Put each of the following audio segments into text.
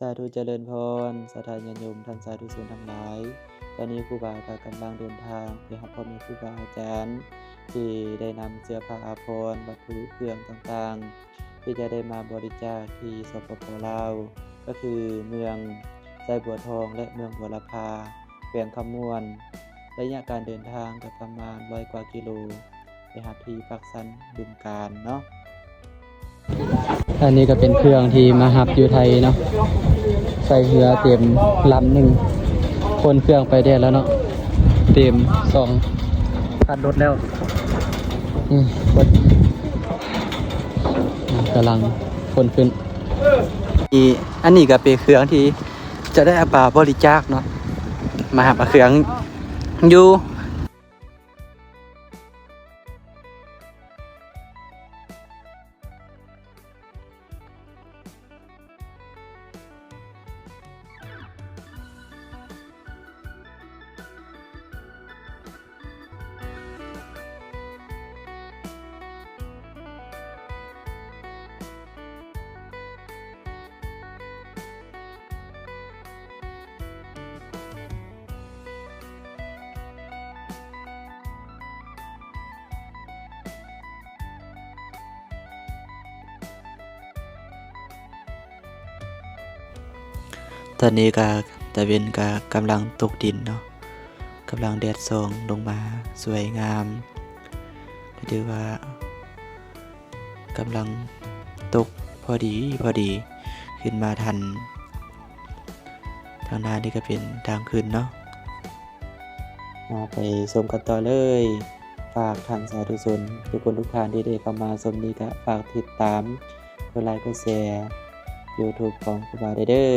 าธุเจริญพรสถานญาติโยมท่านสาธุชนทั้งหลายตอนนี้ครูบาก็กำลังเดินทางไปหาพ่อแม่ครูบาอาจารย์ที่ได้นำเสื้อผ้าอาภรณ์วัตถุเครื่องต่างๆที่จะได้มาบริจาคที่สปป.ลาวก็คือเมืองไซบัวทองและเมืองบัวลำพาแขวงคำม่วนระยะการเดินทางก็ประมาณ100 กว่ากิโลไปหาที่พักสันบึงกาฬเนาะอันนี้ก็เป็นเครื่องที่มาหับอยู่ไทยเนาะใส่เรือเต็มลำหนึ่งคนเครื่องไปได้แล้วเนาะเต็ม2 คันรถแล้วนี่กำลังคนขึ้นอันนี้ก็เป็นเครื่องที่จะได้เอาปลาบริจาคเนาะมาหับเครื่องอยู่ตอนนี้ก็ตะเวนก็กำลังตกดินเนาะกำลังแดดส่องลงมาสวยงามถือว่ากำลังตกพอดีขึ้นมาทันทางหน้านี่ก็เป็นทางขึ้นเนาะมาไปชมกันต่อเลยฝากท่านสาธุชนทุกคนทุกท่านที่ได้เข้ามาชมนี้ก็ฝากติดตามกดไลค์กดแชร์ YouTube ของครูบาเด้อ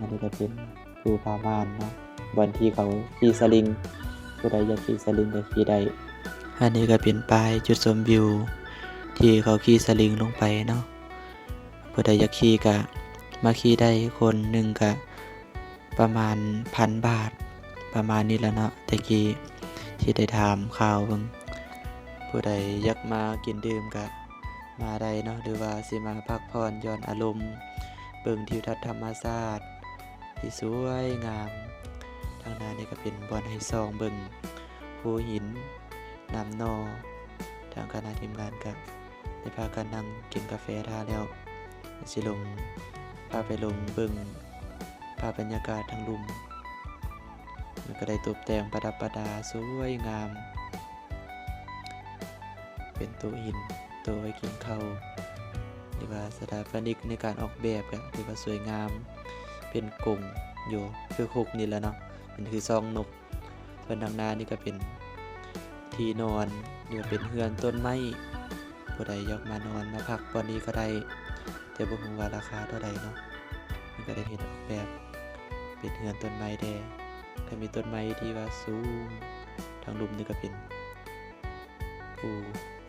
อันนี้ก็เป็นครูพามานเนาะวันที่เขาขี่สลิงผู้ใดอยากขี่สลิงก็ขี่ได้อันนี้ก็เป็นป้ายจุดชมวิวที่เขาขี่สลิงลงไปเนาะผู้ใดอยากขี่ก็มาขี่ได้คนหนึ่งก็ประมาณ1,000 บาทประมาณนี้แล้วเนาะตะกี้ที่ได้ถามข่าวเบิ่งผู้ใดอยากมากินดื่มก็มาได้เนาะหรือว่าสิมาพักผ่อนหย่อนอารมณ์เบิ่งทิวทัศน์ธรรมชาติที่สวยงามทางหน้านี่ก็เป็นบ่อนให้ซองเบิ่งภูหินน้ำนอทางคณะทีมงานก็ได้พากันนั่งกินกาแฟท่าแล้วสิลงพาไปลงเบิ่งภาพบรรยากาศทางลุ่มมันก็ได้ตกแต่งประดับประดาสวยงามเป็นโต๊ะหินโต๊ะไว้กินข้าวหรือว่าสถาปนิกในการออกแบบก็ถือว่าสวยงามเป็นกงอยู่คือคุกนี่แหละเนาะมันคือซองนกส่วนทางหน้านี่ก็เป็นที่นอนหรือเป็นเฮือนต้นไม้ผู้ใดอยากมานอนมาพักวันนี้ก็ได้แต่บ่ฮู้ว่าราคาเท่าใดเนาะมันก็ได้เห็นออกแบบเป็นเฮือนต้นไม้แท้ก็มีต้นไม้ที่ว่าสูงทางลุ่มนี่ก็เป็นภู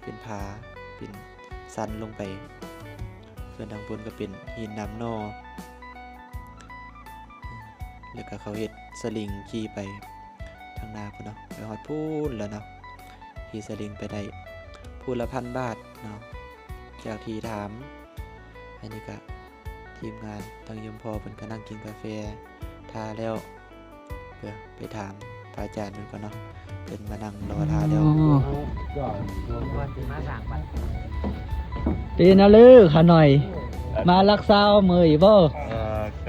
เป็นผาเป็นสันลงไปส่วนทางบนก็เป็นหินน้ำนอแล้วก็เขาเฮ็ดสลิงขี่ไปทางนาพุ่นเนาะไปฮอดพูนแล้วเนาะขี่สลิงไปได้พูนละ1,000 บาทเนาะจากที่ถามอันนี้ก็ทีมงานทางยมพอเพิ่นก็นั่งกินกาแฟทาแล้วเพื่อไปถามพระอาจารย์เพิ่นก่อนเนาะเพิ่นมานั่งรอทาแล้วปีนะลือขาหน่อยมารักษาเมื่อยบ่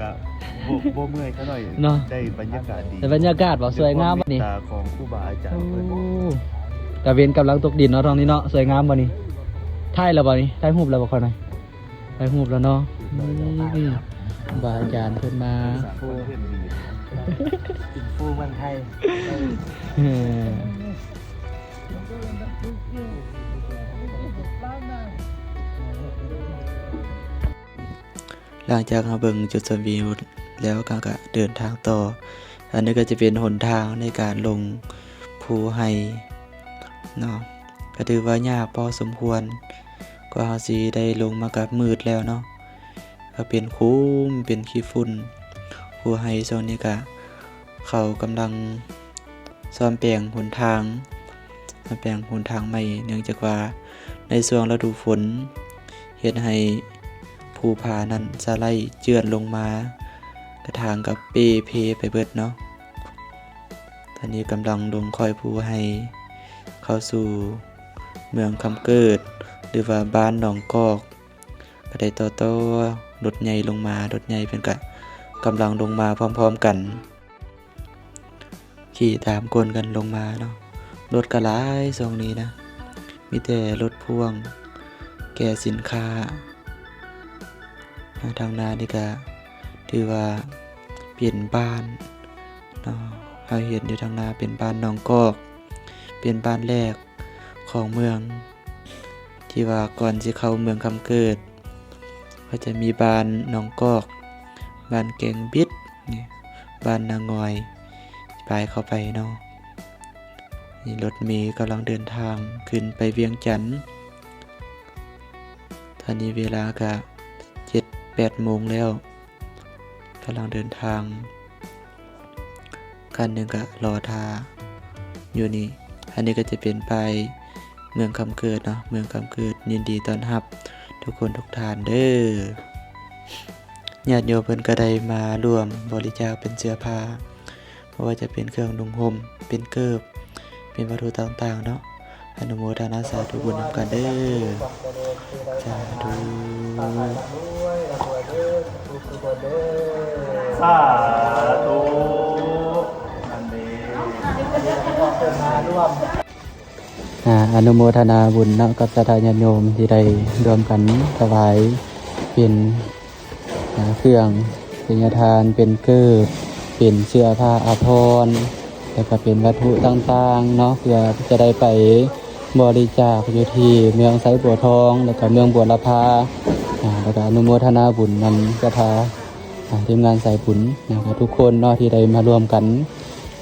กับโบเมื่อยเขาหน่อยได้บรรยากาศดีแต่บรรยากาศบ่สวยงามบ่นี่ตาของครูบาอาจารย์ตะเวนกำลังตกดินเนาะทางนี้เนาะสวยงามบ่นี่ถ่ายแล้วบ่นี่ถ่ายรูปแล้วบ่ค่อยหน่อยถ่ายรูปแล้วเนาะบาอาจารย์เพิ่นมาอินฟูเมืองไทยหลังจากเราเบิ่งจุดชมวิวแล้วก็เดินทางต่ออันนี้ก็จะเป็นหนทางในการลงภูไฮเนาะก็ถือว่ายากพอสมควรกว่าเราสิได้ลงมากับมืดแล้วเนาะก็เป็นคุ้มเป็นขี้ฝุ่นภูไฮโซนนี้ก็เขากำลังซ่อมแปลงหนทางใหม่เนื่องจากว่าในช่วงฤดูฝนเฮ็ดให้ภู ภูผานั้นสไลด์เจือนลงมากระทางกับเปเพไปเบิดเนาะตอนนี้กำลังลงคอยภูให้เข้าสู่เมืองคำเกิดหรือว่าบ้านหนองกอกก็ได้ต่อรถใหญ่ลงมารถใหญ่เป็นกำลังลงมาพร้อมๆกันขี่ตามกลกันลงมาเนาะรถกระหลายทรงนี้นะมีแต่รถพ่วงแก่สินค้าทางนานี่ก็ถือว่าเปลี่ยนบ้านเนาะเราเห็นอยู่ทางนาเป็นบ้านหนองกอกเป็นบ้านแรกของเมืองที่ว่าก่อนที่เข้าเมืองคำเกิดก็จะมีบ้านหนองกอกบ้านแกงบิดนี่บ้านนางอยไปเข้าไปเนาะนี่รถเมล์กำลังเดินทางขึ้นไปเวียงจันทน์ตอนนี้เวลาก็7-8 โมงแล้วกำลังเดินทางคันหนึ่งก็รอท่าอยู่นี่อันนี้ก็จะเป็นไปเมืองคำเกิดเนาะเมืองคำเกิดยินดีต้อนรับทุกคนทุกท่านเด้อญาติโยมเพิ่นก็ได้มาร่วมบริจาคเป็นเสื้อผ้าเพราะว่าจะเป็นเครื่องนุ่งห่มเป็นเกิบเป็นวัตถุต่างๆเนาะอนุโมทนาสาธุบุญนำกันเด้อสาธุ สาธุอันนี้มาร่วม อนุโมทนาบุญนะกับศรัทธาญาติโยมที่ได้รวมกันถวายเป็นเครื่องเป็นทานเป็นเกิบเป็นเสื้อผ้าอาภรณ์แล้วก็เป็นวัตถุต่างๆเนาะเพื่อจะได้ไปบริจาคอยู่ที่เมืองไสบัวทองแล้วก็เมืองบัวละพาแล้วก็อนุโมทนาบุญนำศรัทธาทีมงานสายบุญนะครับทุกคนเนาะที่ได้มารวมกัน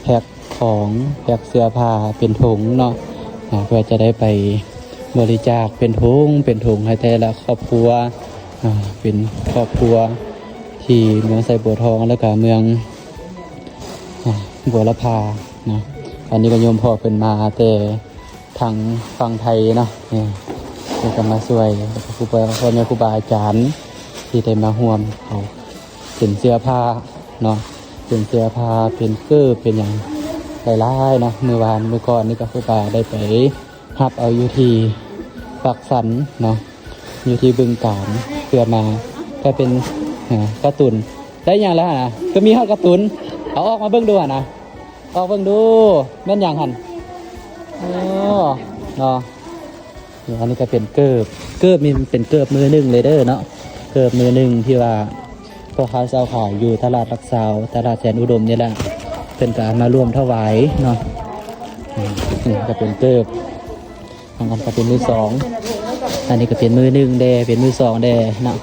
แพ็คของแพ็คเสื้อผ้าเป็นถุงเนาะเพื่อจะได้ไปบริจาคเป็นถุงให้แต่ละครอบครัวเป็นครอบครัวที่เมืองไสบัวทองแล้วก็เมืองบัวละพานะอันนี้ก็โยมพ่อเป็นมาแต่ทางฝั่งไทยเนาะนี่ก็มาช่วยครูบาพ่อแม่ครูบาอาจารย์ที่ได้มาร่วมเอาเป็นเสื้อผ้าเนาะเป็นเสื้อผ้าเป็นเกิบเป็นอย่างหลายๆเนาะเมื่อก่อนนี่ก็ครูบาได้ไปรับเอาอยู่ที่ปักสันเนาะอยู่ที่บึงกาฬเพื่อมาก็เป็นการ์ตูนได้อย่างแล้วนะก็มีข้าวการ์ตูนเอาออกมาเบิ่งดูนะออกเบิ่งดูแม่นอย่างหันเนาะอันนี้ก็เป็นเกิบมีเป็นเกิบมือหนึ่งเลยเด้อเนาะเกิบมือหนึ่งที่ว่าพ่อค้าเจ้าขายอยู่ตลาดรักษาตลาดแสนอุดมนี่แหละเป็นการมาร่วมถวายเนาะนี่ก็เป็นเกิบทางอันก็เป็นมือสองอันนี้ก็เป็นมือหนึ่งแดเป็นมือสองแดเนาะ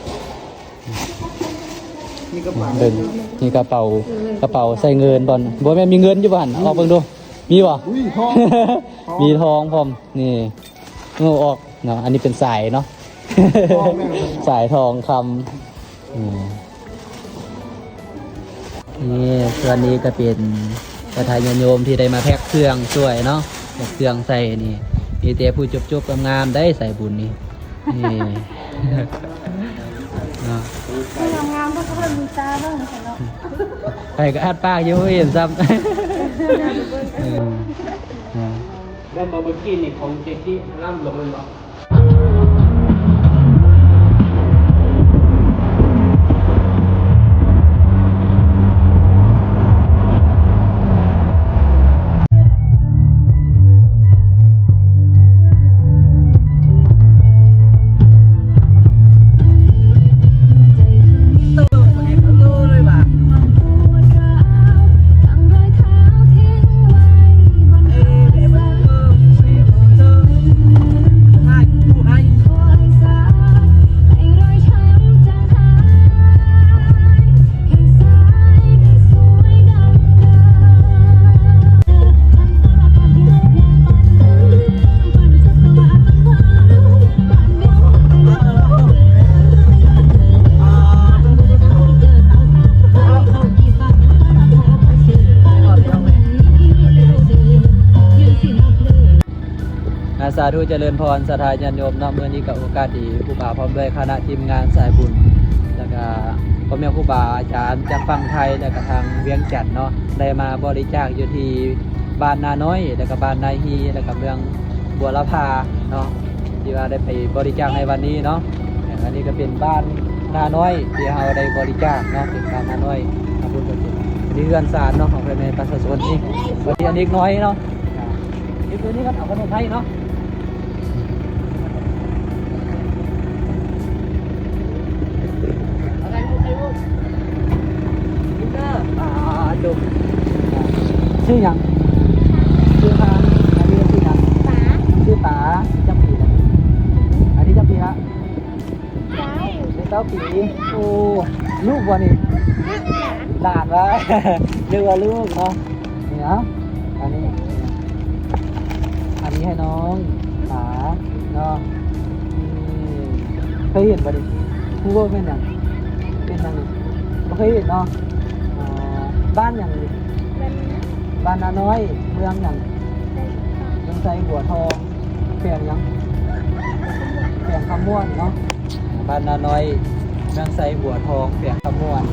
เบิ่งนี่กระเป๋าใส่เงินบอลบ่แม่มีเงินอยู่บ้านออกเบิ่งดูมีบ่ มีทองพร้อมนี่เอาออกเนาะอันนี้เป็นสายเนาะ สายทองคำนี่ส่วนนี้ก็เป็นประธานโยมที่ได้มาแพ็คเครื่องช่วยเนาะแพ็คเครื่องใส่นี่มีแต่ผู้จบๆงามๆได้ใส่บุญนี่นี่เนาะงามก็เพิ่มมีตาบ้างเนาะไปก็อัดปากอยู่เห็นซ้ำแล้วมาเมื่อกี้นี่ของเจ๊ที่ร่ำลงเลยหรอสาธุเจริญพรศรัทธาญาติโยมเนาะเมื่อนี้กับโอกาสดีผู้ป่าพร้อมด้วยคณะทีมงานสายบุญ พ่อแม่ครูบาอาจารย์จากฝั่งไทยและก็ทางเวียงจันทน์เนาะได้มาบริจาคอยู่ที่บ้านนาน้อยแล้วก็บ้านนายฮีแล้วก็เมืองบัวละพาเนาะที่ว่าได้ไปบริจาคในวันนี้เนาะอันนี้ก็เป็นบ้านนาน้อยที่เราได้บริจาคเนาะเป็นบ้านนาน้อยทำบุญกุศลนี่เรือนศาลเนาะของพ่อแม่ประชาชนนี่วันนี้อันนี้น้อยเนาะนี่ตัวนี้ก็เอาขนมไทยเนาะดูชื่อหยังชื่อพานอันนี้ชื่อหยังชื่อตาจำปีนะอันนี้จำปีละเป็นเต้าปีโอ้ลูกวะนี่หลานวะ เรียกว่าลูกเนาะนี่นะอันนี้ให้น้องตาเนาะเคยเห็นปะดิผู้ว่าเป็นหยังนี่ไม่เคยเห็นเนาะบ้านอย่างบ้านนาน้อยเมืองอย่างเมืองไซหัวทองเปลี่ยนยังเปลี่ยนคำม่วนเนาะบ้านนาน้อยเมืองไซหัวทองเปลี่ยนคำม่วน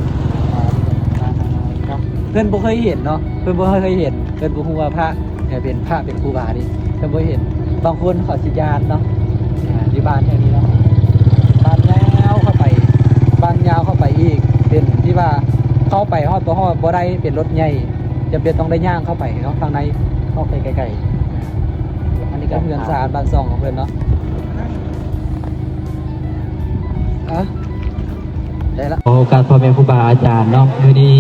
บ้านนาน้อยเนาะเพื่อนบ่เคยเห็นเนาะเพื่อนบ่เคยเห็นเพื่อนบ่ฮู้ว่าพระเป็นพระเป็นครูบาดิเพื่อนบ่เห็นบางคนขอสิญาณเนาะที่บ้านแค่นี้เนาะบ้านยาวเข้าไปบ้านยาวเข้าไปอีกเป็นที่ว่าเข้าไปฮอดบ่ได้เป็นรถใหญ่จะเป็นต้องได้ย่างเข้าไปเนาะทางในเข้าไปไกลๆอันนี้ก็เพื่อนสารบ้านซองของเพื่อนเนาะได้ละโอกาสพ่อแม่ครูบาอาจารย์เนาะมื้อนี้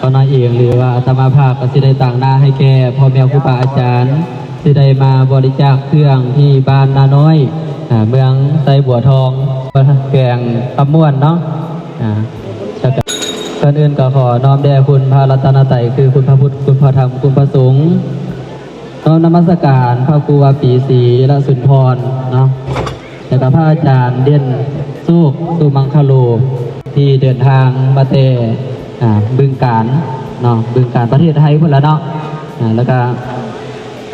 ก็น้อยเองหรือว่าอาตมาภาพก็สิได้ต่างหน้าให้แก่พ่อแม่ครูบาอาจารย์สิได้มาบริจาคเครื่องที่บ้านนาน้อยเมืองไซบัวทองแขวงคำม่วนเนาะก่อนอื่นก็ขอน้อมแด่คุณพระรัตนตรัยคือคุณพระพุทธคุณพระธรรมคุณพระสงฆ์น้อมนมัสการพระครูวาปีศรีละสุนทรเนาะแล้วก็พระอาจารย์เด่นสุมังคโลที่เดินทางมาเตบึงกาฬเนาะบึงกาฬประเทศไทยพุ่นละเนาะแล้วก็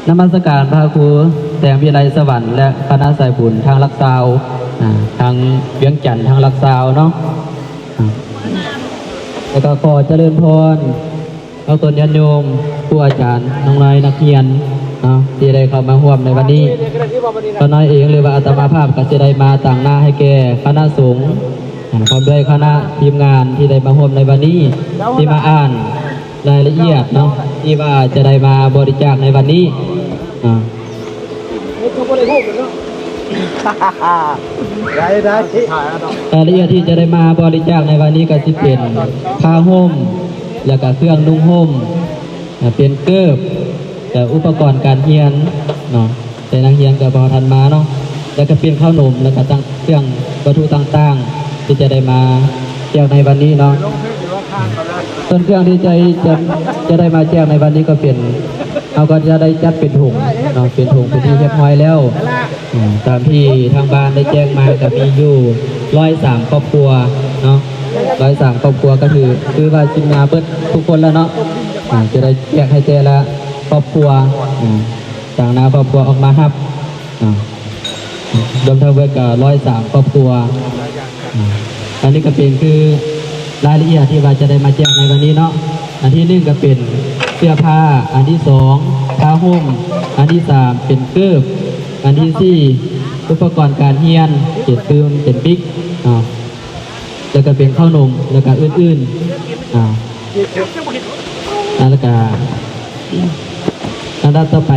นมัสการพระครูแสงวิไลสวรรค์และคณะสายบุญทางลักซาวทางเวียงจันทร์ทางลักซาวเนาะแล้วก็ขอเจริญพรเอาตนญาติโยมผู้อาจารย์น้องนายนักเรียนที่ได้เข้ามาร่วมในวันนี้ก็น้อยเองหรือว่าอาตมาภาพก็จะได้มาต่างหน้าให้แก่คณะสงฆ์พร้อมด้วยคณะทีมงานที่ได้มาร่วมในวันนี้ที่มาอ่านรายละเอียดเนาะที่ว่าจะได้มาบริจาคในวันนี้รายละเอียดที่จะได้มาบริจาคในวันนี้ก็จะเป็นผ้าห่มแล้วก็เครื่องนุ่งห่มเป็นเกิบแต่อุปกรณ์การเรียนเนาะแต่นักเรียนก็พอทันมาเนาะแล้วก็เป็นข้าวนมแล้วก็ตั้งเครื่องวัตถุต่างๆที่จะได้มาแจกในวันนี้เนาะส่วนเครื่องที่จะได้มาแจกในวันนี้ก็เป็นเราก็จะได้จัดเป็นถุงเนาะเป็นถุงเป็นที่เรียบร้อยแล้วตามที่ทางบ้านได้แจ้งมาก็มีอยู่103ครอบครัวเนาะ103ครอบครัวก็คือว่าจิมาเบิดทุกคนแล้วเนาะจะได้แจกให้เจละครอบครัวต่างนาครอบครัวออกมาครับรวมทั้งเบิดก็103ครอบครัวอันนี้ก็เป็นคือรายละเอียดที่ว่าจะได้มาแจ้งในวันนี้เนาะอันที่1ก็เป็นเสื้อผ้าอันที่2ผ้าห่มอันที่3เป็นเกิบอันที่4อุปกรณ์การเรียนเป็นบิ๊กแล้วก็เป็นข้าวนมแล้วก็อื่นๆแล้วก็ด้านต่อไป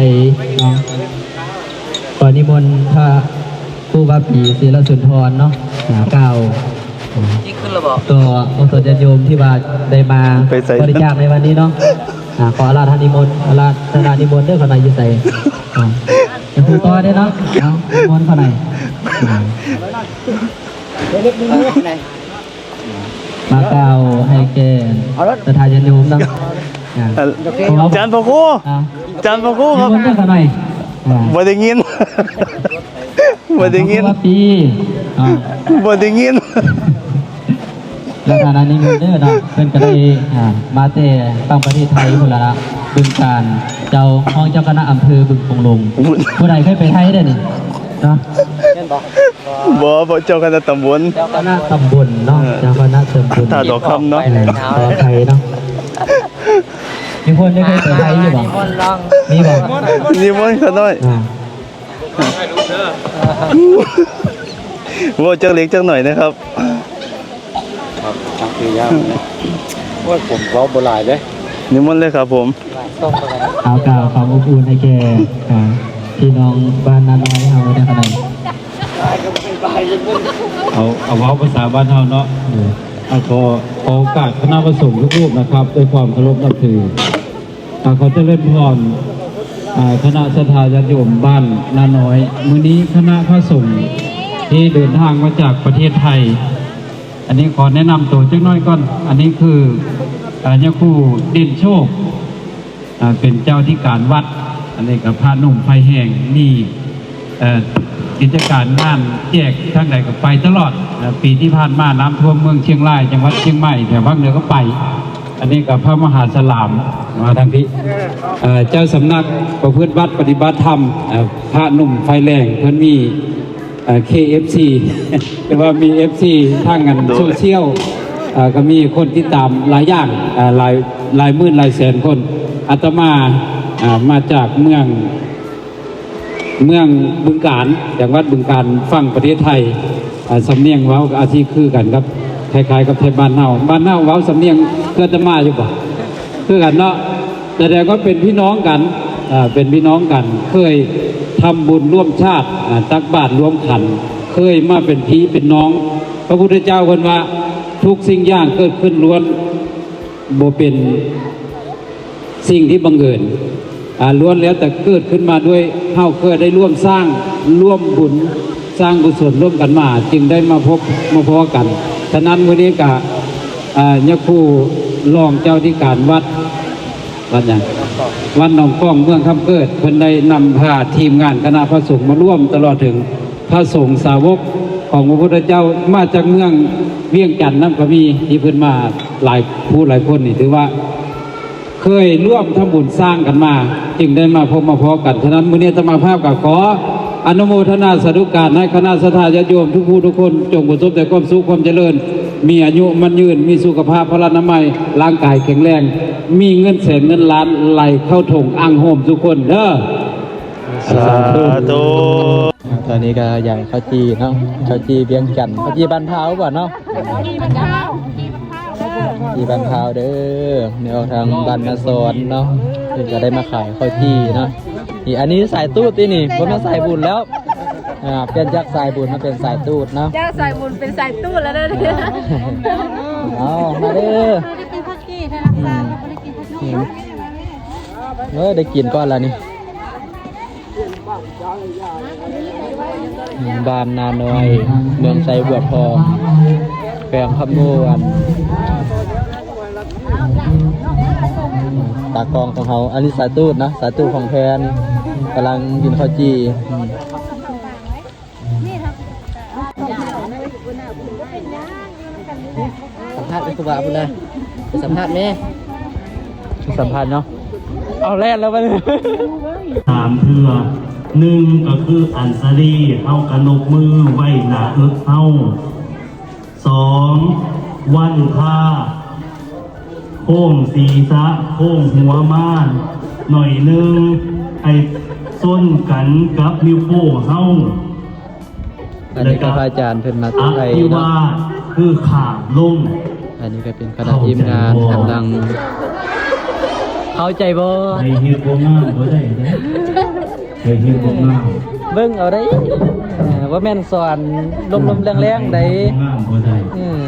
ขอนิมนต์พระครูวาปีศรีละสุนทรเนาะกล่าวตัวองค์สมเด็จโยมที่ว่าได้มาบริจาคในวันนี้เนาะขออาราธนิมนต์อาราธนานิมนต์เด้อขอหน่อยยืนใส่จะพูดต่อได้เนาะเอานิมนต์ขอหน่อยมากล่าวให้แก่ประธานโยมเนาะจานพ่อครูจานพ่อครูครับนิมนต์เด้อขอหน่อยบ่ได้ยินบ่ได้ยินปีบ่ได้ยินแล้วทางนี้เงินเด้อเนาะเพิ่นก็ได้มาแต่ฝั่งประเทศไทยพุ่นละนะบึงกาฬเจ้าห้องเจ้าคณะอำเภอบึงโป่งลงผู้ใดเคยไปไทยเด้อนี่เนาะ บ่เจ้าคณะตำบล เจ้าคณะตำบลเนาะเจ้าคณะตำบล ท่าดอกคำเนาะ ขอไทยเนาะมีคนได้เคยไปไทยอยู่บ่มีบ่ นิมนต์เขาหน่อยบ่จักเล็กจักหน่อยนะครับ ครับทักคือยากนะว่าผมเว้าบ่หลายเด้ นิมนต์เลยครับผม เอากล่าวความอบอุ่นให้แก่พี่น้องบ้านนาน้อยเฮาได้ขนาด เอาเว้าภาษาบ้านเฮาเนาะเอาขอโอกาสคณะประสงค์ทุกรูปนะครับด้วยความเคารพนับถือเขาจะเล่นพรคณะศรัทธาญาติโยมบ้านนาน้อยมื้อนี้คณะพระสงฆ์ที่เดินทางมาจากประเทศไทย อันนี้ขอแนะนำตัวจักหน้อยก่อนอันนี้คือยาคูเด่นโชคเป็นเจ้าที่การวัดอันนี้กับพระหนุ่มไฟแห้งนี่กิจการงานแจกทางใดก็ไปตลอดปีที่ผ่านมาน้ำท่วมเมืองเชียงรายจังหวัดเชียงใหม่แถวภาคเหนือก็ไป อันนี้กับพระมหาสลามมาทางที่เจ้าสำนักประพฤติวัดปฏิบัติธรรมพระหนุ่มไฟแรงเพื่อนมีKFC หรือว่ามี FC ทางงานโซเชียลก็มีคนติดตามหลายอย่างหลายหมื่นหลายแสนคนอาตมามาจากเมืองบึงกาฬจากวัดบึงกาฬฝั่งประเทศไทยสำเนียงเว้าอาชีคือกันครับคล้ายๆกับไทยบ้านเฮาเว้าสำเนียงเพื่อจะมาอยู่ป่ะคือกันเนาะแต่ก็เป็นพี่น้องกันเป็นพี่น้องกันเคยทำบุญร่วมชาติตักบาตรร่วมขันเคยมาเป็นพี่เป็นน้องพระพุทธเจ้าคนว่าทุกสิ่งอย่างเกิดขึ้นล้วนบ่เป็นสิ่งที่บังเอิญล้วนแล้วแต่เกิดขึ้นมาด้วยเฮาเคยได้ร่วมสร้างร่วมบุญสร้างกุศลร่วมกันมาจึงได้มาพบมาพอกันฉะนั้นวันนี้กะยะคู่รองเจ้าที่การวัดอย่างวัดหนองป้องเมืองคำเกิดเพิ่นได้นำพาทีมงานคณะพระสงฆ์มาร่วมตลอดถึงพระสงฆ์สาวกของพระพุทธเจ้ามาจากเมืองเวียงจันทน์น้ำกระมีที่เพิ่นมาหลายคนนี่ถือว่าเคยร่วมทำบุญสร้างกันมาจึงได้มาพบมาพอกันฉะนั้นมื้อนี้อาตมาภาพก็ขออนุโมทนาสาธุการให้คณะศรัทธาญาติโยมทุกผู้ทุกคนจงประสบแต่ความสุขความเจริญมีอายุมันยืนมีสุขภาพพลานามัยร่างกายแข็งแรงมีเงินแสนเงินล้านไหลเข้าถงอ่างโฮมทุกคนเด้อ สาธุ ตอนนี้ก็ใหญ่ข้าวจีเนาะข้าวจีเบียงจันทน์ข้าวจีบันเทาบ่เนาะจีบันเทาเด้อแนวทางบ้านนาซอนเนาะเพิ่นก็ได้มาขายข้าวจีเนาะนี่อันนี้สายตูดนี่นี่บ่แม่นสายบุญแล้วเปลี่ยนจากสายบุญมาเป็นสายตูดเนาะ เจ้าสายบุญเป็นสายตู้แล้วเด้อ เอามาเด้อ ได้กินผักกี้ได้รับทราบได้กินผักกี้ ได้กินก้อนแล้วนี่บ้านนาน้อยเมืองไซบัวทองแขวงคำนวณตากองของเขาอันนี้สายตูดนะสายตูดของแพนกำลังกินข้าวจีสัมภาษณ์ไปคุบาพุ่นเลยไปสัมภาษณ์แม่สัมภาษณ์เนาะเอาแรกแล้วไปเลย ถามเพื่อหนึ่งก็คืออันซารีเฮากระนกมือไว้หนาเอิกเฮาสองวันท่าโค้งศีรษะโค้งหัวม่านหน่อยหนึ่งไอ้ส้นกันกับนิ้วโป้งเฮา อันนี้ก็พระอาจารย์เพิ่นมา อ ไทย ธิ เนาะ วาสคือขาลง อันนี้ก็เป็นคณะทีมงานกำลังเข้าใจบ่ ในฮิวโบงามบ่ได้เด้ในฮิวโบงาม เบิ่งเอาได้ว่าแม่นสอนลมๆแรงๆได้ งามบ่ได้ อืม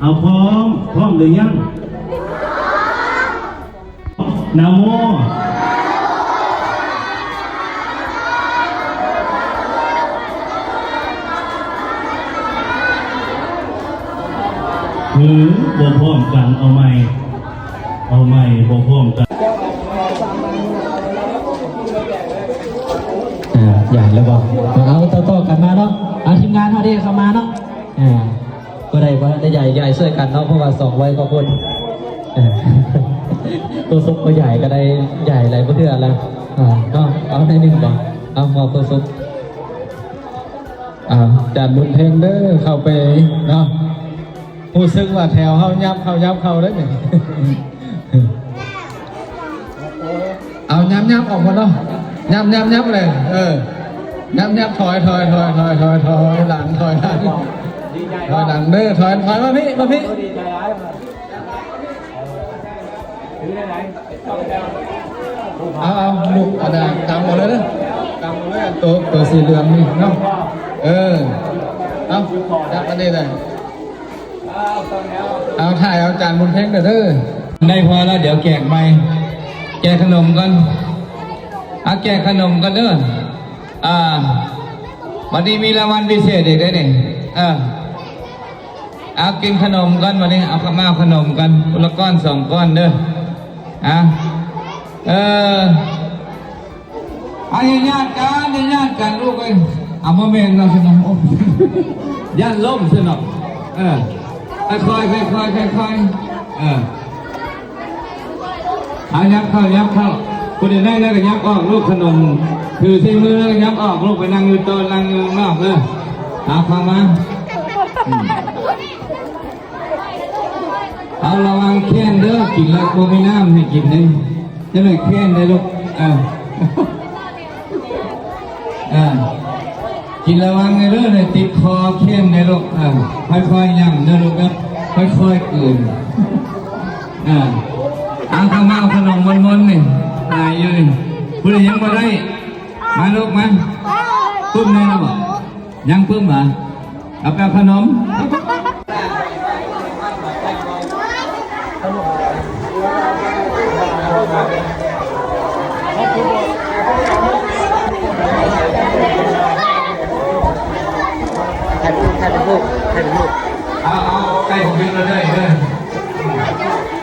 เอาพร้อมหรือยังนะโมหือบ่พร้อมกันเอาใหม่บ่พร้อมกันใหญ่แล้วบอกเอาต่อกันมาเนาะทีมงานเขาได้เข้ามาเนาะก็ได้ใหญ่ช่วยกันเนาะเพราะว่า200กว่าคนตัวซุปก็ใหญ่ก็ได้ใหญ่อะไรเพื่ออะไรก็เอาได้1บ่เอาตัวซุป จานบุญเพ่งเด้อเข้าไปเนาะรู้สึกว่าแถวเขายับเข้าได้เนี่ย เอายับออกมาเนาะยับเลยยับถอยหลังถอยหลังเด้อถอยมาพี่เอาลูกเอากำหมดเลยนะกำหมดเลยตัวสีเหลืองนี่เนาะเอาจับอันนี้เลยเอาถ่ายเอาจานบนเพ่งเด้อได้พอแล้วเดี๋ยวแจกใบแจกขนมกันแจกขนมกันเด้อวันนี้มีรางวัลพิเศษอีกได้เนี่ยเอากินขนมกันวันนี้เอาข้าวขนมกันคนละก้อน2 ก้อนเด้อญาติกันลูกเอ้ยเอามาเมงเราสินะญาติล้มสินะค่อยยับเข้าคนอื่นได้แล้วก็ยับออกลูกขนมคือที่มือแล้วก็ยับออกลูกไปนั่งอยู่โต๊ะนั่งอยู่นอกเลยเอาเข้ามาเอาระวังแค้นเด้อกินแล้วก็ไม่น้ำให้กินเลยจะไม่แค้นได้ลูกกินระวังในเรื่องเลยติดคอแค้นได้ลูกค่อยๆย่ำเด้อลูกครับค่อยๆกลืนเอาข้าวเมาขนมมนๆนี่ตายอยู่นี่พูดยังมาได้มาลูกมาปุ้มได้หรือเปล่ายังปุ้มเหรอเอาไปขนมเอาใกล้ผมวิ่งเลยใ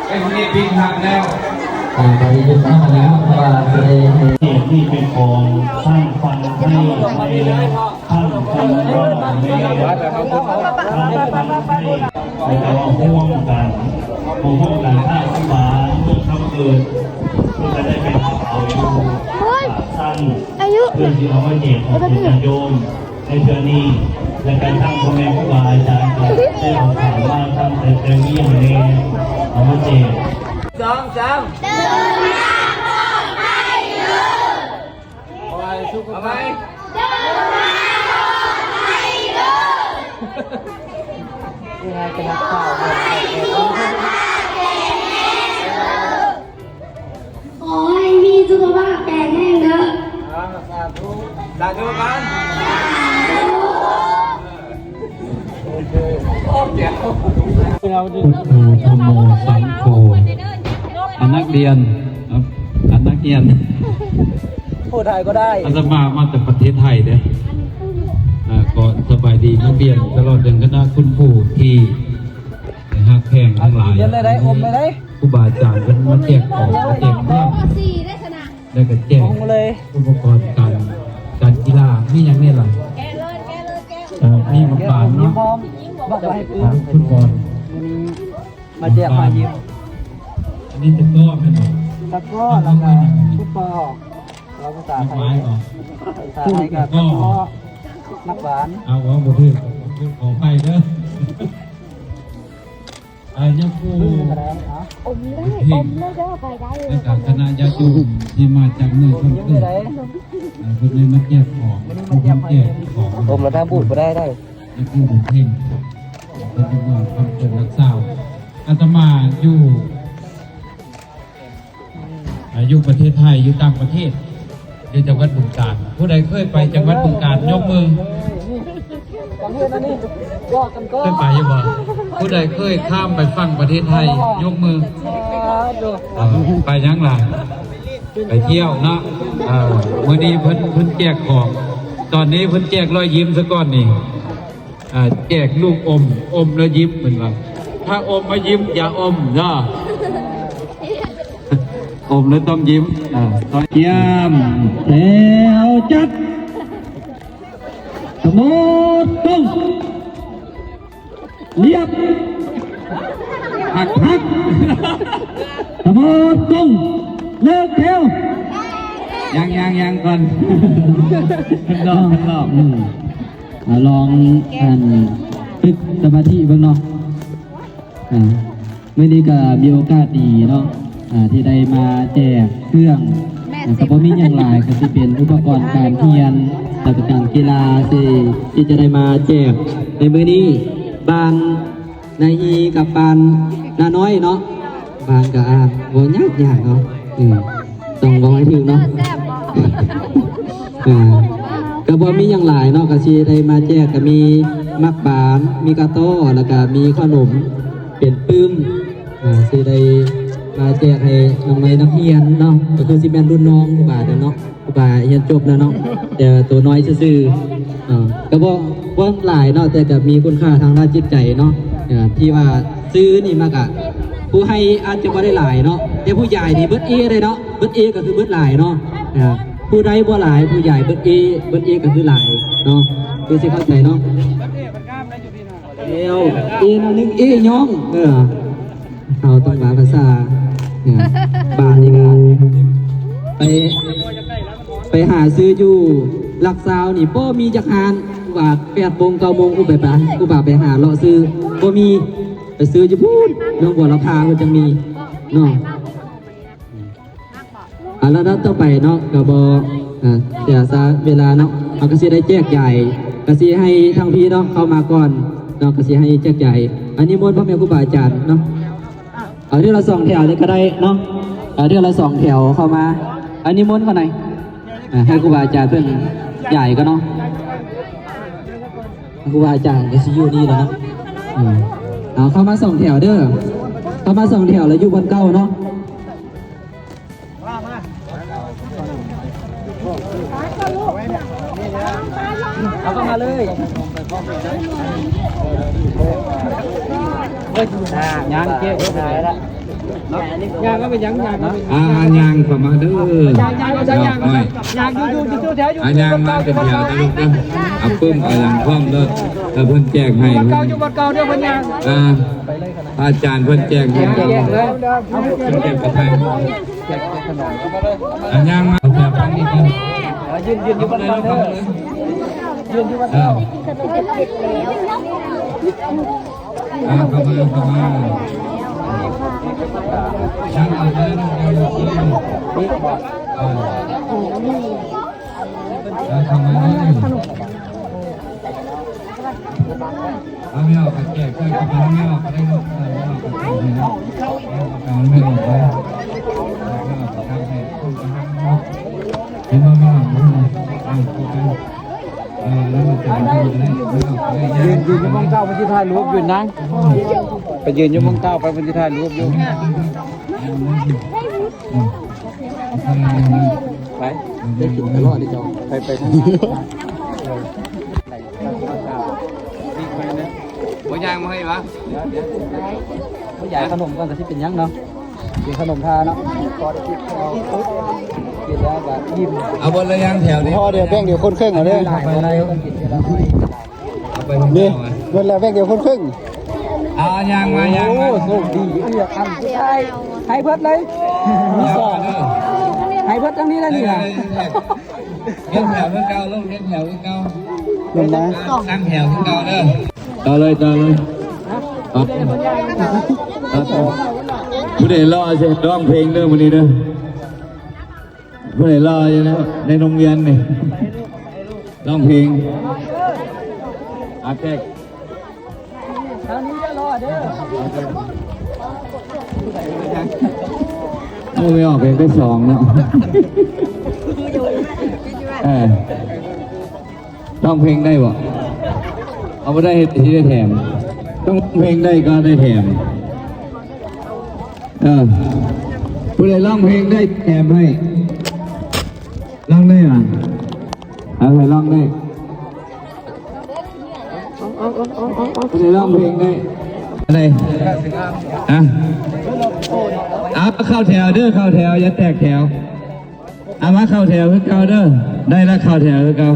กล้ผมนี่วิ่งทางแล้วตอนนี้ยึดมาแล้วว่าจะได้ที่เป็นของท่านฟันให้ท่านฟันรอดในท่านฟันให้ในการห่วงกันถ้าสมานเมื่อคำเกิดก็จะได้เป็นเอาสั้นเพื่อที่เอาไว้เจ็บของญาติโยมในเทือนี้และการทั้งพ่อแม่ครูบาอาจารย์ได้ขอถามว่าท่านแต่เรื่องนี้อย่างนี้เอาไว้เจ็บขอให้มีสุขภาพแข็งแรงเด้อสาธุกันพุทโธธรรมโมสังโฆนักเรียนพูดไทยก็ได้อาตมาจากประเทศไทยเด้ก็สบายดีนักเรียนตลอดเดือนคณะคุณครูที่หักแข่งทั้งหลายครูบาอาจารย์ก็มาแจกของมาแจกเพื่อนแล้วก็แจกอุปกรณ์การกีฬานี่ยังนี่แหละนี่มาปานเนาะฟุตบอลมาแจกมายิ้มอันนี้ตะก้อเป็นหรอตะก้อแล้วก็ฟุตบอลเราภาษาไทยภาษาไทยกับตะก้อนักหวานเอาว่าบุตรขอไปเด้อยังผู้เด้อไปได้และจากคณะญาติโยมที่มาจากเมืองคนอื่นคนนี้มาแจกของผู้ทำแจกของแล้วถ้าบูดก็ได้ยังผู้บุญเพ่งเป็นจังหวัดคำเกิดรักษาอาตมาอยู่ประเทศไทยอยู่ต่างประเทศอยู่จังหวัดบึงกาฬผู้ใดเคยไปจังหวัดบึงกาฬยกมือเคยไปอยู่บ่ผู้ใดเคยข้ามไปฝั่งประเทศไทยยกมือไปยังล่ะไปเที่ยวเนาะเมื่อนี้เพิ่นแจกของตอนนี้เพิ่นแจกรอยยิ้มซะก่อนนี่แจกลูกอมแล้วยิ้มเหมือนว่าถ้าอมมายิ้มอย่าอมเนาะอมแล้วต้องยิ้มตอนเยี่ยมแถวจัดสมอต้องเรียบหักสมอต้องเลิกแถวยังก่อนรอบ ลองฝึกสมาธิเบ้างเนาะเมื่อนี้ก็มีโอกาสดีเนาะที่ได้มาแจกเครื่องก็บ่มีอย่างหลายก็จะเป็นอุปกรณ์การเรียนต่างๆกีฬาที่จะได้มาแจกในมื้อนี้บ้านนายอีกับบ้านนาน้อยเนาะบ้านกับบ่ยากเนาะต้องบอกให้ถึงเนาะก็บ่มีอย่างหลายเนาะก็สิได้มาแจกก็มีมักบานมีกาโต้แล้วก็มีขนมเป็นปื้มสิได้มาแจกให้น้องนักเรียนเนาะก็คือสิแม่นรุ่นน้องครูบาเนาะครูบาเรียนจบแล้วเนาะแต่ตัวน้อยซื่อๆก็บ่หลายเนาะแต่ก็มีคุณค่าทางด้านจิตใจเนาะที่ว่าซื้อนี่มากะผู้ให้อาจจะบ่ได้หลายเนาะแต่ผู้ใหญ่นี่เบิดเอเลยเนาะเบิดเอก็คือเบิดหลายเนาะผู้ใดบ่หลายผู้ใหญ่เบิดเอก็คือหลายเนาะคือสิเข้าใจเนาะเดียวนึงย่องเอาต้องมาภาษาบ้านนี่ก็ไปหาซื้ออยู่หลักซาวนี่บ่มีจักหานว่า8 โมง 9 โมงกูไปหาเลาะซื้อบ่มีไปซื้ออยู่พูดน้องบัวลำพามันจะมีเนาะแล้วนัดต่อไปเนาะก็บ่เดี๋ยวซะเวลาเนาะเอาก็สิได้แจกใหญ่ก็สิให้ทางพี่เนาะเข้ามาก่อนเนาะก็สิให้แจกใหญ่อันนี้มนต์พ่อแม่ครูบาอาจารย์เนาะเอาเดี๋ยวเรา2 แถวนี่ก็ได้เนาะเดี๋ยวเรา2 แถวเข้ามาอันนี้มนต์กันไหนให้ครูบาอาจารย์เพิ่นใหญ่ก็เนาะครูบาอาจารย์ก็สิอยู่นี่แล้วเนาะเอาเข้ามา2 แถวเด้อเข้ามา2 แถวแล้วอยู่บนเก้าเนาะเอาเข้ามาเลยยางเจ๊ก็ได้ละยางก็เป็นยางนะยางเข้ามาเด้อยางอยู่แถวอยู่ยางมาเป็นแถวตะลุกนะเอาปึ้มเอาหลังคล่อมเด้อแล้วเพิ่นแจกให้อยู่บนเก่าเด้อเพิ่นยางอาจารย์เพิ่นแจกให้เพิ่นแจกกระไทยยางมาแถวฟังนี่กันยืนอยู่บนเก่าเด้อยืนอยู่บนเก่าเข้ามาช่างเอาเด้อเข้ามาเอาไม่เอาแจกเพื่อนกับไม่เอาได้หมดไม่ออกเลยเห็นว่าไม่ออกแล้วมันจะยืนอยู่มองเก้าไปที่ถ่ายรูปยืนนั่งไปยืนอยู่มองเก้าไปที่ถ่ายรูปอยู่ไปได้กินตลอดดิจอไปทั้งนั้นบ่ยางมาให้ปะผู้ใหญ่ขนมก่อนแต่ที่เป็นยังเนาะกินขนมทาเนาะพอได้กินกินแล้วก็ยิ้มเอาบนระยางแถวนี้พอเดี๋ยวแบ่งเดี๋ยวคนครึ่งเอาเลยนี่เวลาแบ่งเดี๋ยวคนครึ่งยางมายางมาโอ้ดีเลือกอันสุดท้ายให้เพิดเลยมีสองให้เพิดทั้งนี้แล้วนี่นะเลี้ยงแถวเพื่อเก่าลูกเลี้ยงแถวเพื่อเก่าลงนะตั้งแถวเพื่อเก่าเด้อต่อเลยผู้ใดรอจะร้องเพลงเด้อวันนี้เด้อผู้ใดรออยู่นะในโรงเรียนนี่ร้องเพลงแจกทางนี้จะรอเด้อไม่ออกเพลงได้2เนาะต้องเพลงได้บ่เอาไม่ได้ที่ได้แถมต้องเพลงได้ก็ได้แถมผู้ใดร้องเพลงได้แถมให้ร้องได้ไหมอะไรร้องได้ผู้ใดร้องเพลงได้อะไรเข้าแถวเด้อเข้าแถวอย่าแตกแถวมาเข้าแถวคือเก่าเด้อได้แล้วเข้าแถวคือเก่า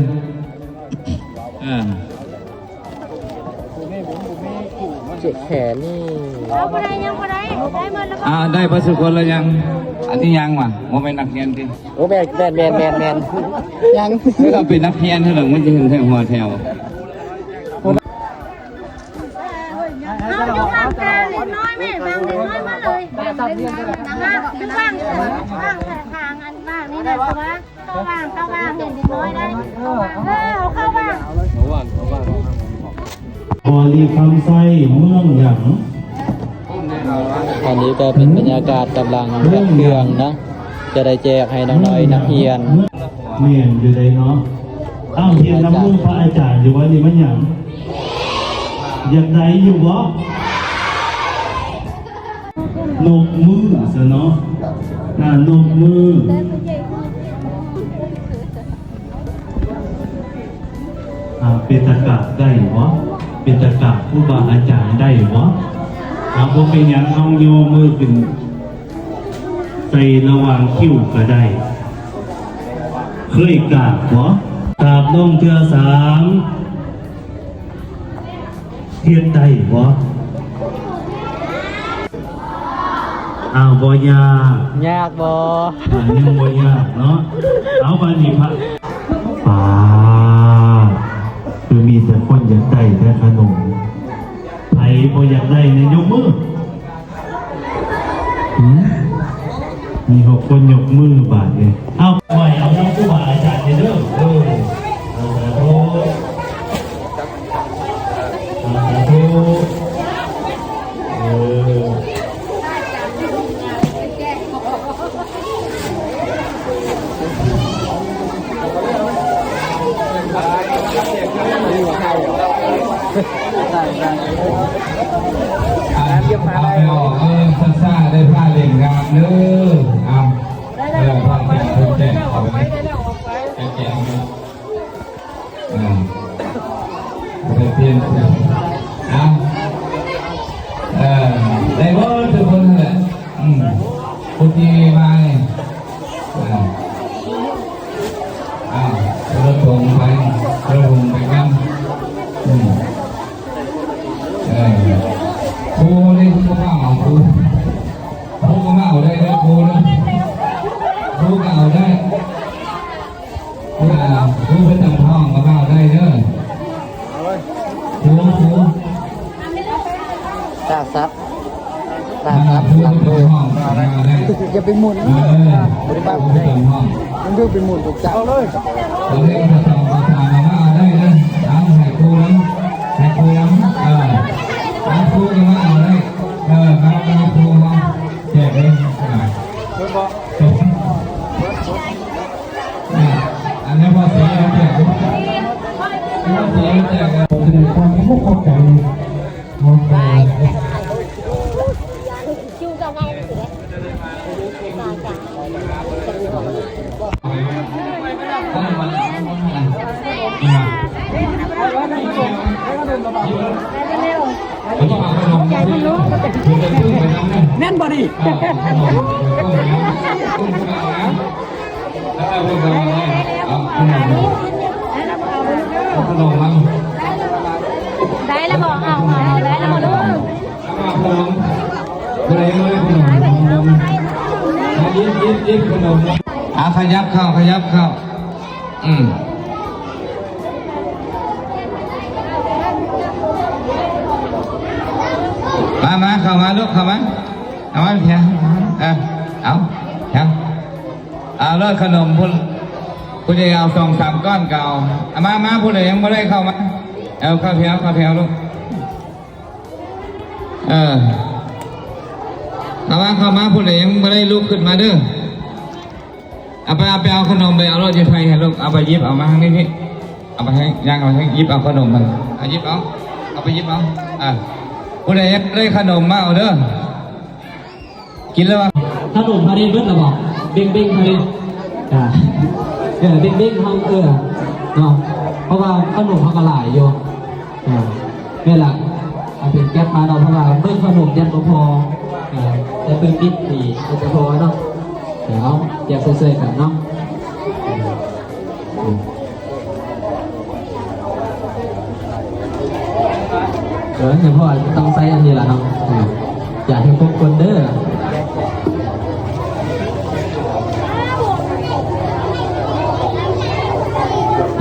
เจ็บแขนนี่เอาไปได้ยังไปได้หมดแล้วได้ประสุคนแล้วยังอันที่ยังว่ะโมเป็นนักเรียนดิโอ้แมนยังไม่ต้องเป็นนักเรียนเท่าไหร่มันจะเห็นแถวหัวแถว ว่างทางอันว่างนี่นะตัวเข้าว่างเห็นเด็กน้อยได้เข้าว่าง บริคำไส้เมืองหยัง ตอนนี้ก็เป็นบรรยากาศกำลังแพ็คเครื่องเนาะจะได้แจกให้น้อยๆนักเรียน เมียนอยู่ใดเนาะเอ้าเฮียนน้ำมือพระอาจารย์อยู่ว่านี่มันหยังอยากได้อยู่บ่นกมือซะเนาะนกมือเป็นตะกะได้บ่เป็นตะกะผู้บาอาจารย์ได้บ่บ่เป็นหยังเอาโยมือขึ้นใส่ระหว่างคิ้วก็ได้เคยกราบบ่กราบลงเทื่อ3เฮ็ดได้บ่บ่ยาก ยากบ่ ยังบ่ยากเนาะเอาบัดนี้พระคือมีแต่คนอยากได้แต่ขนมไผบ่อยากได้ในยกมือมี6คนยกมือบาดเลยเอาไว้เอาน้ำผู้บาอาจารย์เด้อสาธุเอาไปออกซ่าได้ผ้าเล่งงามเด้อเอาผ้าแจกคนแจกเอาไปแจกไปเปลี่ยนเอาได้บ่ทุกคนแหละคนที่มาเนี่ยเราส่งไปเราลงไปกันครูนี่ครูก็เอาครูก็เอาได้เลยครูนะครูก็เอาได้ครูไปทำห้องก็เอาได้เด้อครู ตาซับ ครูไปทำห้องก็เอาได้ อย่าไปหมุน บริบาลไปทำห้อง มันดูเป็นหมุนถูกจับเลย ตอนนี้เราทำมาได้เลยเอาให้ครูนั้นให้ครูนั้นเอาครูก็มาเอาได้มาครูมาแจกเลยอันนี้พอสีแจกพอสีแจกแสดงความไม่เข้าใจมองไปจูกับไงสิแน่นบ่ดิได้แล้วบอกเอาได้แล้วบอกลูก ยิบขนมขยับเข้ามาเข้ามาลูกเข้ามาเอามาเพียงเอาเพียงเอาเลิกขนมพูดจะเอา2-3 ก้อนเก่ามาพูดเลยยังไม่ได้เข้ามาเอาเข้าแถวลูกเข้ามาพูดเลยยังไม่ได้ลุกขึ้นมาเด้อเอาไปเอาขนมไปเอารถจะไทยให้ลูกเอาไปยิบเอามาทางนี้เอาไปให้ย่างเอาให้ยิบเอาขนมมันยิบเอาไปยิบเอาผู้ใดยังได้ขนมมาเอาเด้อกินแล้วขนมพาริเบิร์ดหรอบอกเบ้งพาริเบ้งเขาเนาะเพราะว่าขนมเขาก็หลายอยู่นี่แหละเป็นแก๊ปมาเราเพราะว่าเบิ้งขนมยันพอแต่เป็นบิ๊กดีจะพอเนาะเดี๋ยวอยากเซ่ๆกันเนาะอย่างพ่อต้องใส่อันนี้แหละเนาะอยากให้พวกคนเด้อ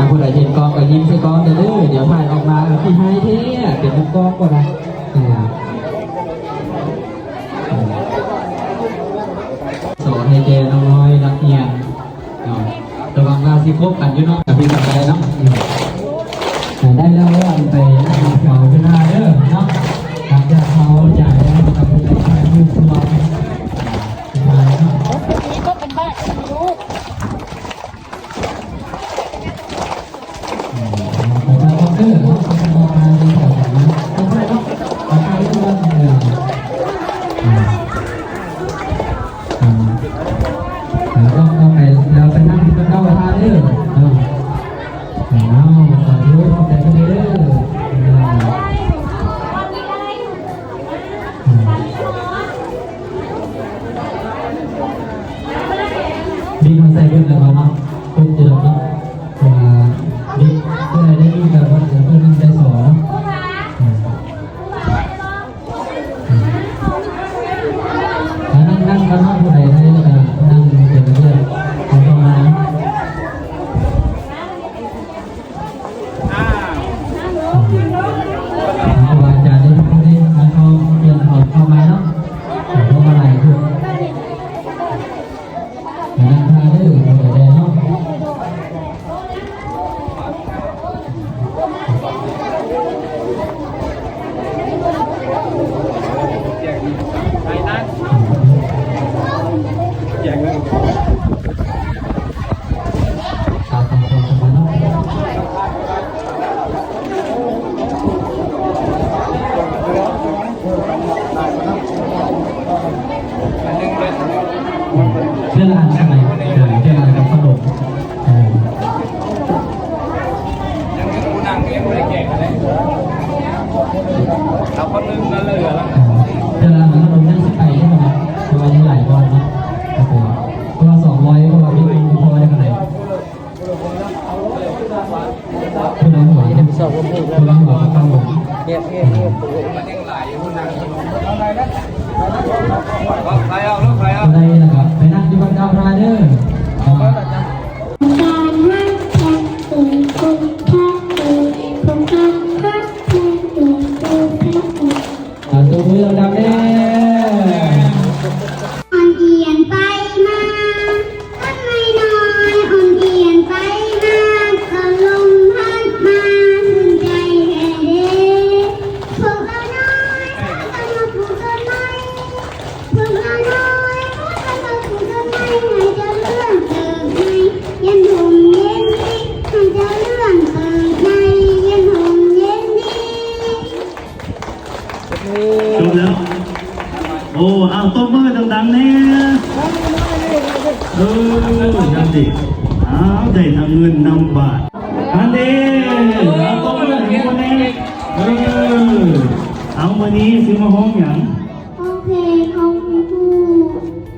ผู้ใดเห็นกองก็ยิ้มใส่กองเด้อเดี๋ยวถ่ายออกมาที่ให้เท่เป็นกองก็ได้ เจน้อยนักเรียนระวังราศีคบกันอยู่เนาะกับพี่กับใจเนาะได้แล้วว่าไปนั่งเก่าขึ้นมาเด้อเนาะหลังจากเขาจ่ายแล้วกับผู้ใหญ่ชายผู้ครัวนี่ก็เป็นบ้านลูก เราไปนั่งที่ต้นข้าวทานเด้อสาธุแต่ก็เด้ดีมาใส่เงินแล้วเนาะคุณจะเนาะดีเพื่อได้ดีแบบว่าเพื่อนได้สอนนั่งกันนั่งผู้ใดได้นั่งเดี๋ยวเพื่อนเขาเข้ามาครูบาอาจารย์ได้ทุกที่มาเข้าเรียนเข้ามาเนาะเข้ามาไหลทุกนั่งพาได้หรือผู้ใดเนาะเชื่อร้านอะไรเชื่อร้านกับขนมยังมีผู้นั่งเองไม่ได้เก่งอะไรเอาคนนึงนั่นเลยเหรอ เชื่อร้านกับขนมยังสิบไปใช่ไหมเพราะว่ายังหลายวันเนาะเพราะว่า200เพราะว่าพี่พอได้ขนาดไหนคุณน้องหัวคุณน้องหัวข้าวหมูมันยังหลายอยู่ผู้นั่งอะไรนะใครเอาลูกใครเอา ได้นะครับไปนั่งที่บ้านดาวราเดอร์ตัวมือเราดำแน่ อ่อนเอียนไปมาต้นไม้น้อยอ่อนเอียนไปมาก็ลมพัดมาถึงใจแห่เด้พวกเราน้อยก็มาปลูกต้นไม้พวกเราน้อยก็มาปลูกต้นไม้ให้เจะเลื่อนเติบในยันห่มเย็นดีให้เจะเลื่อนเติบในยันห่มเย็นดี จบแล้วโอ้เอาต้มมือดังๆเนี่ยนั่นดิเอาได้ทางเงินนำบาทนั่นดิเอาต้มมือให้คนนี้เอาวันนี้ซื้อมาห้องอย่าง โอเคของผู้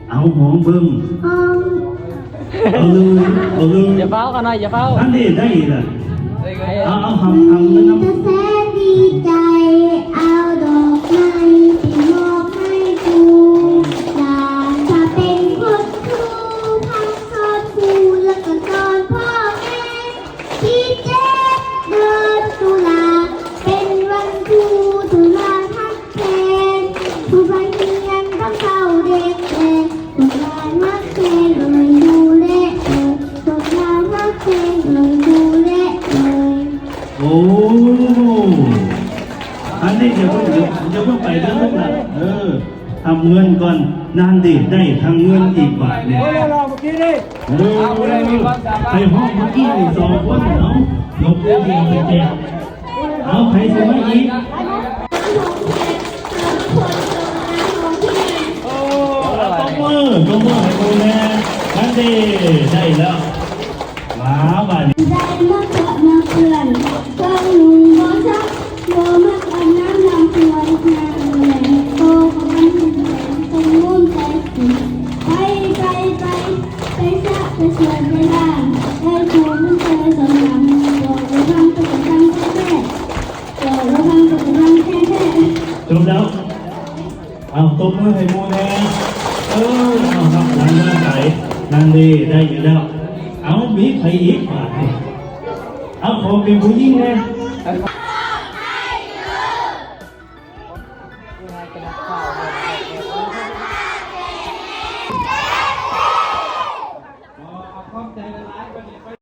เอาหอมเบิ้ง ห้อง เอาเลย อย่าเฝ้ากันหน่อยอย่าเฝ้า นั่นดิได้อีกอ่ะเอาทำเงินนำ จะแสนดีใจเอาดอกไม้ที่มอบให้ครูจากจะเป็นคุณครูทั้งสอนครูและก็สอนพ่อแม่ที่เจ็ดเดือนตุลาเป็นวันครูตุลาทักแทนผู้ไปเรียนต้องเข้าเด็กแก่ผู้งานมักแทนเลยดูแลผู้งานมักแทนเลยดูแลเลย โอ้อันนี้เดี๋ยวเพิ่งไปเรื่องลูกหลานทำเงินก่อนนานดิได้ทำเงินอีกบาทเนี่ยไปห้องเมื่อกี้นี่2 คนเนาะยกเดียวไปแจกเอาใครสมัยอีกตบมือให้กูแน่นั่นดิได้แล้วมาบ้าน ได้มาเกิดมาเพื่อนเพิ่งหนุ่มบ่ชักบ่มักอันน้ำลำเพื่อนทางแหล่งโตของมันต้องมุ่งใจสิไปซะไปสวยไปล่างให้ถูกมันเจอสมหวังบอกระวังตัวกำแท้บอกระวังตัวกำแท้ จบแล้วเอาตบมือให้มูแน่เอาครับนั่นนั่นไหนนั่นดีได้อยู่แล้วเอามีใครอีกมาเอาขอเป็นผู้หญิงแน่ ขอบใจหลายๆ